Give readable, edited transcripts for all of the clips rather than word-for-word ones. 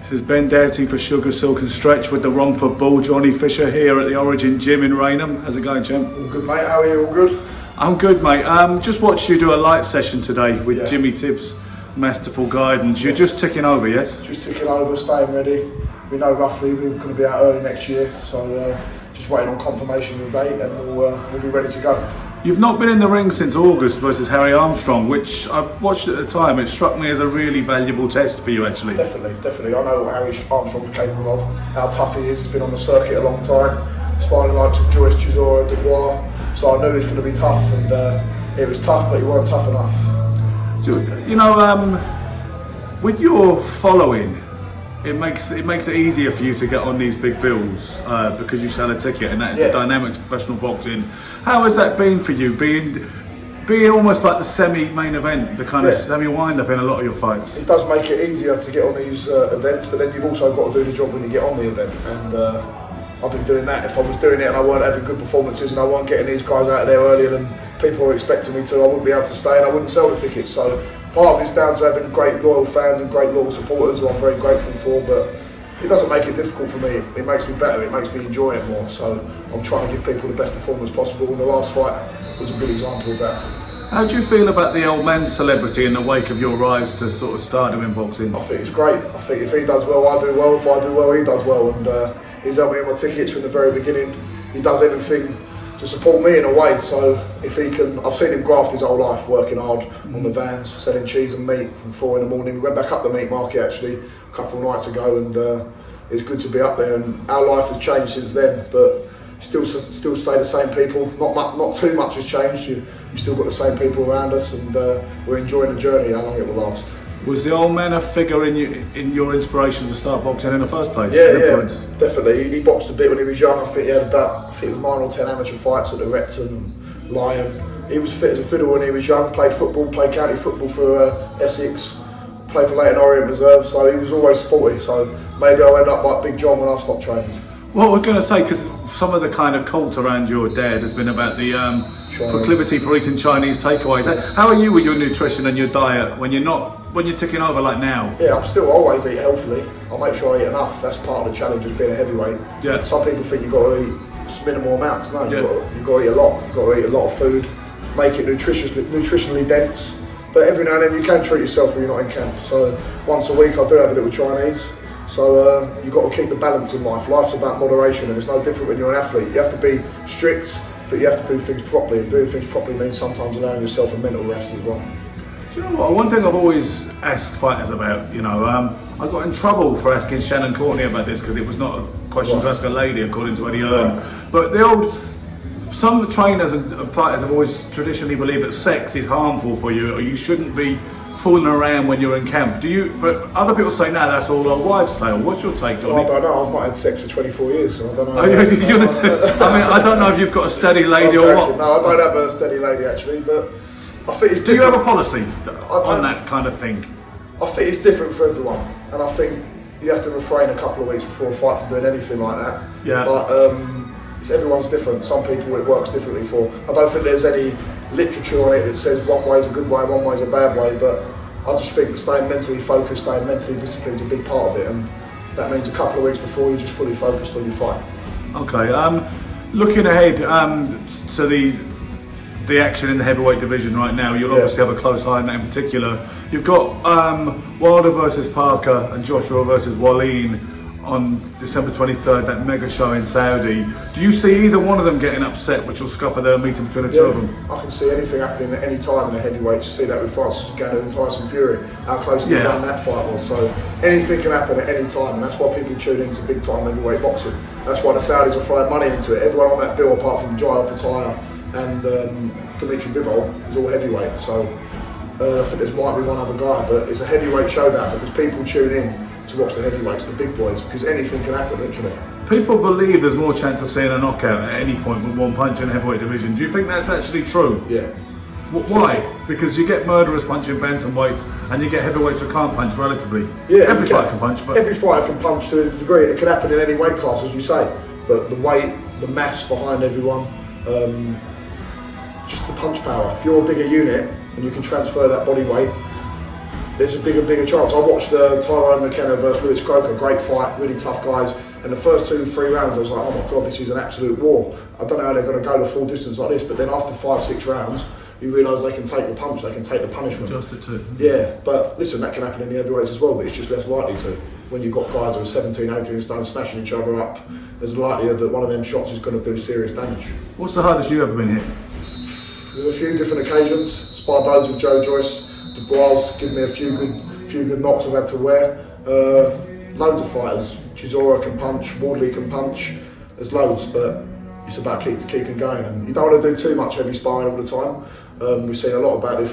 This is Ben Doughty for Sugar, Silk and Stretch with the Romford Bull. Johnny Fisher here at the Origin Gym in Rainham. How's it going, champ? All good, mate. How are you? All good? I'm good, mate. Just watched you do a light session today with Jimmy Tibbs' masterful guidance. You're just ticking over, yes? Just ticking over, staying ready. We know roughly we're going to be out early next year, so just waiting on confirmation of the date, and we'll be ready to go. You've not been in the ring since August versus Harry Armstrong, which I watched at the time. It struck me as a really valuable test for you, actually. Definitely. I know what Harry Armstrong is capable of, how tough he is. He's been on the circuit a long time, sparring like some Joyce Chisora, Dubois. So I knew he was going to be tough, and it was tough, but he wasn't tough enough. So, you know, with your following, it makes it easier for you to get on these big bills because you sell a ticket, and that is the dynamics of professional boxing. How has that been for you, being almost like the semi-main event, the kind of semi-wind-up in a lot of your fights? It does make it easier to get on these events, but then you've also got to do the job when you get on the event, and I've been doing that. If I was doing it and I weren't having good performances and I weren't getting these guys out there earlier than people were expecting me to, I wouldn't be able to stay and I wouldn't sell the tickets. So part of it's down to having great loyal fans and great loyal supporters who I'm very grateful for, but it doesn't make it difficult for me. It makes me better, it makes me enjoy it more. So I'm trying to give people the best performance possible, and the last fight was a good example of that. How do you feel about the old man's celebrity in the wake of your rise to sort of stardom in boxing? I think it's great. I think if he does well, I do well. If I do well, he does well. And he's helped me with my tickets from the very beginning. He does everything to support me in a way. So if he can, I've seen him graft his whole life, working hard on the vans, selling cheese and meat from 4 in the morning. We went back up the meat market actually a couple of nights ago, and it's good to be up there. And our life has changed since then, but still stay the same people. Not too much has changed. You still got the same people around us, and we're enjoying the journey. How long it will last. Was the old man a figure in your inspiration to start boxing in the first place? Yeah, definitely. He boxed a bit when he was young. I think he had about 9 or 10 amateur fights at the Repton and Lion. He was fit as a fiddle when he was young. Played football, played county football for Essex. Played for Leighton Orient Reserve. So he was always sporty. So maybe I'll end up like Big John when I stop training. Well, we're going to say, because some of the kind of cult around your dad has been about the proclivity for eating Chinese takeaways. Yes. How are you with your nutrition and your diet when you're ticking over like now? Yeah, I'm still always eat healthily. I make sure I eat enough. That's part of the challenge of being a heavyweight. Yeah. Some people think you've got to eat minimal amounts. No, you've got to eat a lot. You've got to eat a lot of food, make it nutritionally dense. But every now and then you can treat yourself when you're not in camp. So once a week I do have a little Chinese. So you've got to keep the balance in life. Life's about moderation, and it's no different when you're an athlete. You have to be strict, but you have to do things properly. And doing things properly means sometimes allowing yourself a mental rest as well. Do you know what? One thing I've always asked fighters about, I got in trouble for asking Shannon Courtney about this because it was not a question to ask a lady, according to Eddie Hearn. But some trainers and fighters have always traditionally believed that sex is harmful for you, or you shouldn't be fooling around when you're in camp. But other people say, no, that's all a wives' tale. What's your take, Johnny? Well, I don't know. I've not had sex for 24 years, so I don't know. I don't know if you've got a steady lady or what. No, I don't have a steady lady actually, but I think it's different. Do you have a policy on that kind of thing? I think it's different for everyone, and I think you have to refrain a couple of weeks before a fight from doing anything like that. Yeah. But everyone's different. Some people it works differently for. I don't think there's any literature on it that says one way is a good way, one way is a bad way, but I just think staying mentally focused, staying mentally disciplined is a big part of it, and that means a couple of weeks before you're just fully focused on your fight. Okay, looking ahead to the action in the heavyweight division right now, you'll obviously have a close eye on that in particular. You've got Wilder versus Parker and Joshua versus Wallin on December 23rd, that mega show in Saudi. Do you see either one of them getting upset, which will scupper their meeting between the two of them? I can see anything happening at any time in the heavyweights. You see that with Francis Ngannou and Tyson Fury, how close to run that fight was. So anything can happen at any time, and that's why people tune into big time heavyweight boxing. That's why the Saudis are throwing money into it. Everyone on that bill, apart from Jai Opetaia and Dimitri Bivol, is all heavyweight. So I think there might be one other guy, but it's a heavyweight showdown because people tune in to watch the heavyweights, the big boys, because anything can happen, literally. People believe there's more chance of seeing a knockout at any point with one punch in the heavyweight division. Do you think that's actually true? Yeah. Why? Because you get murderers punching bantamweights and you get heavyweights who can't punch relatively. Yeah. Every fighter can punch, but every fighter can punch to a degree. It can happen in any weight class, as you say. But the weight, the mass behind everyone, just the punch power. If you're a bigger unit and you can transfer that body weight, there's a bigger chance. I watched Tyrone McKenna versus Lewis Croker, great fight, really tough guys. And the first 2-3 rounds, I was like, oh my God, this is an absolute war. I don't know how they're going to go the full distance like this. But then after 5-6 rounds, you realise they can take the punch, they can take the punishment. Just it too. Yeah, but listen, that can happen in the heavyweights as well, but it's just less likely to. When you've got guys that are 17, 18 stone smashing each other up, there's a likelihood that one of them shots is going to do serious damage. What's the hardest you ever been hit? There's a few different occasions. Sparred loads with Joe Joyce. Dubois given me a few good knocks I've had to wear. Loads of fighters. Chisora can punch, Wardley can punch. There's loads, but it's about keeping going. And you don't want to do too much heavy sparring all the time. We've seen a lot about this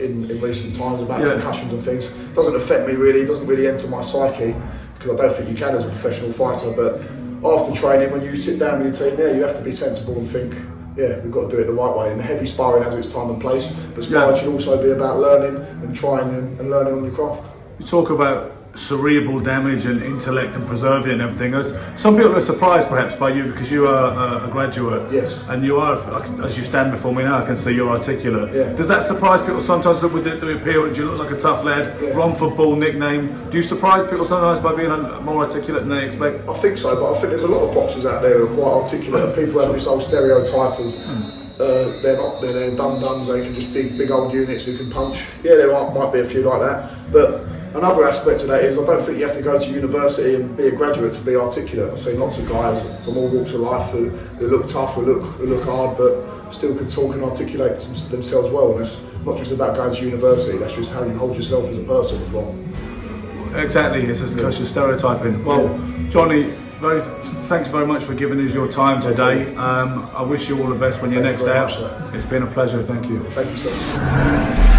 in recent times, about concussions and things. It doesn't affect me really, it doesn't really enter my psyche, because I don't think you can as a professional fighter. But after training, when you sit down with your team, you have to be sensible and think, we've got to do it the right way. And heavy sparring has its time and place, but sparring should also be about learning and trying and learning on your craft. You talk about cerebral damage and intellect and preserving and everything. Some people are surprised perhaps by you because you are a graduate. Yes. And you are, as you stand before me now, I can see you're articulate. Yeah. Does that surprise people sometimes with the appearance? You look like a tough lad, Romford Bull nickname. Do you surprise people sometimes by being more articulate than they expect? I think so, but I think there's a lot of boxers out there who are quite articulate, and people have this old stereotype of they're dum-dums, they can just big old units who can punch. Yeah, there might be a few like that, but another aspect of that is I don't think you have to go to university and be a graduate to be articulate. I've seen lots of guys from all walks of life who look tough, who look hard, but still can talk and articulate themselves well. And it's not just about going to university, that's just how you hold yourself as a person as well. Exactly, it's just because you're stereotyping. Well, Johnny, thanks very much for giving us your time today. I wish you all the best when you're next out. It's been a pleasure, thank you. Thank you, sir.